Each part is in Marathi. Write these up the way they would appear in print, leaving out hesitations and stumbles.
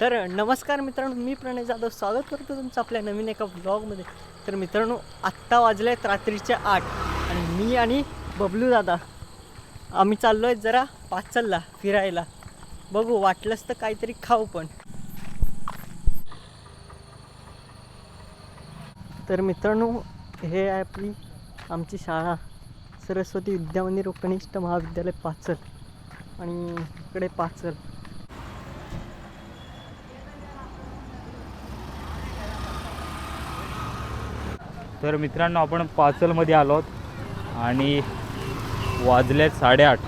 तर नमस्कार मित्रांनो, मी प्रणय जाधव स्वागत करतो तुमचं आपल्या नवीन एका ब्लॉगमध्ये. तर मित्रांनो, आत्ता वाजले आहेत रात्रीचे 8 आणि मी आणि बबलू दादा आम्ही चाललो आहे जरा पाचलला फिरायला. बघू, वाटलंच तर काहीतरी खाऊ पण. तर मित्रांनो, हे आहे आपली आमची शाळा, सरस्वती विद्यामंदिर व कनिष्ठ महाविद्यालय पाचल. आणि इकडे पाचल. तर मित्रांनो, आपण पाचलमध्ये आलो आहोत आणि वाजलेत 8:30.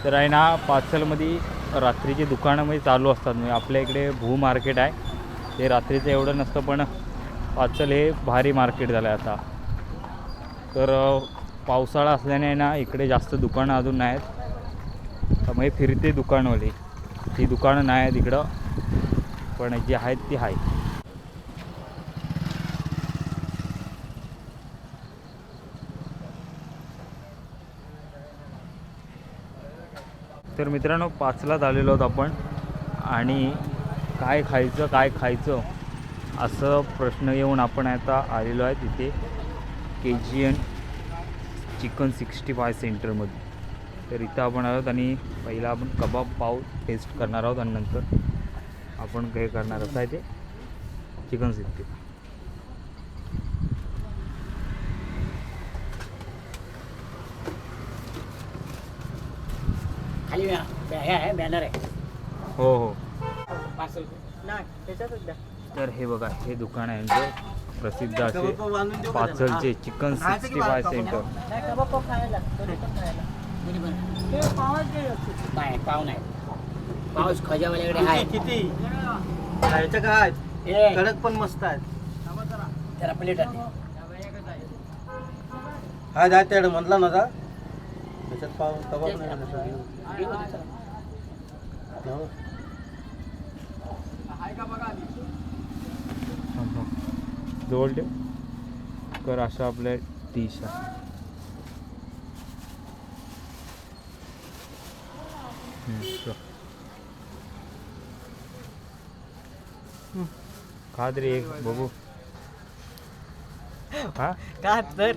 तर आहे ना, पाचलमध्ये रात्रीची दुकानामध्ये चालू असतात. म्हणजे आपल्या इकडे भू मार्केट आहे, ते रात्रीचं एवढं नसतं, पण पाचल हे भारी मार्केट झालं आहे आता. तर पावसाळा असल्याने आहे ना, इकडे जास्त दुकानं अजून नाही आहेत. त्यामुळे फिरते दुकानवाले, ती दुकानं नाही आहेत इकडं, पण जी आहेत ती आहे. तर मित्रांनो, पाचलाच आलेलो आहोत आपण आणि काय खायचं असं प्रश्न येऊन आपण आता आलेलो आहे तिथे KGN चिकन 65 सेंटरमध्ये. तर इथं आपण आहोत आणि पहिला आपण कबाब पाव टेस्ट करणार आहोत आणि नंतर आपण काय करणार असं आहे ते चिकन 65. खाली आहे, बॅनर आहे. हो हो. पार्सल नाही त्याच्यातच द्या. तर हे बघा, हे दुकान आहे यांचं प्रसिद्ध असे पाचलचे चिकन 65 सेंटर. नाही पाव नाही, पाऊस खजावाल्याकडे आहे. किती खायचं काय? कडक पण मस्त आहेत. त्याला प्लेट आहे. हा जा तेवढं म्हटलं ना जा त्याच्यात पाव कबाब नाही जवळ ठेव. तर अशा आपल्या डिश आहे. खा तरी एक बघू. हा का तर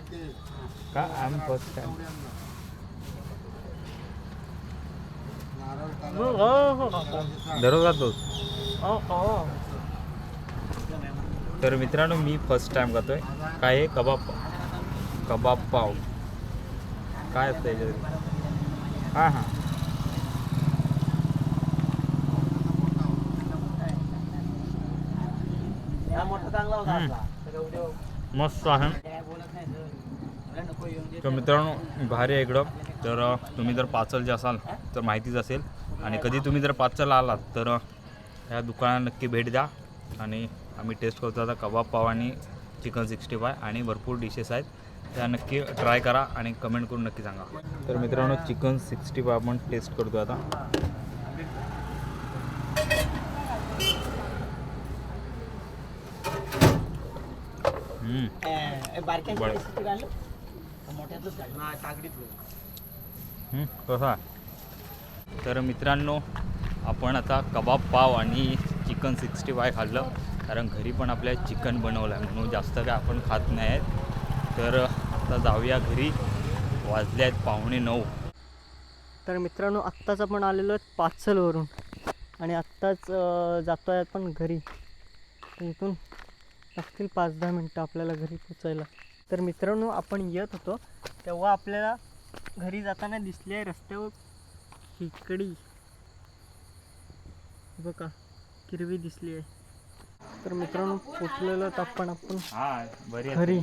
का आम फर्स्ट टाइम. दररोज जातोस. तर मित्रांनो, मी फर्स्ट टाइम खातोय. काय आहे? कबाब पाव. काय असतं याच्यात? हां हां. चांगला होता. मस्त आहे. तर मित्रांनो, भारी आहे इकडं. तर तुम्ही जर पाचलचे असाल तर माहितीच असेल, आणि कधी तुम्ही जर पाचलला आलात तर ह्या दुकानात नक्की भेट द्या. आणि आम्ही टेस्ट करतो आता कबाब पाव आणि चिकन 65 आणि भरपूर डिशेस आहेत, त्या नक्की ट्राय करा आणि कमेंट करून नक्की सांगा. तर मित्रांनो, चिकन 65 आपण टेस्ट करतो आता. कसा? तर मित्रांनो, आपण आता कबाब पाव आणि चिकन 65 खाल्लं, कारण घरी पण आपल्या चिकन बनवलं आहे म्हणून जास्त काय आपण खात नाही आहेत. तर आता जाऊया घरी. वाजले आहेत 8:45. तर मित्रांनो, आत्ताच आपण आलेलो आहेत पाचलवरून आणि आत्ताच जातो आहे आपण घरी. इथून लागतील 5-10 मिनटं आपल्याला घरी पोचायला. तर मित्रांनो, आपण येत होतो तेव्हा आपल्याला घरी जाताना दिसली आहे रस्त्यावर खेकडी. बघा, किरवी दिसली आहे. तर मित्रांनो, पोचलेलो तर आपण घरी.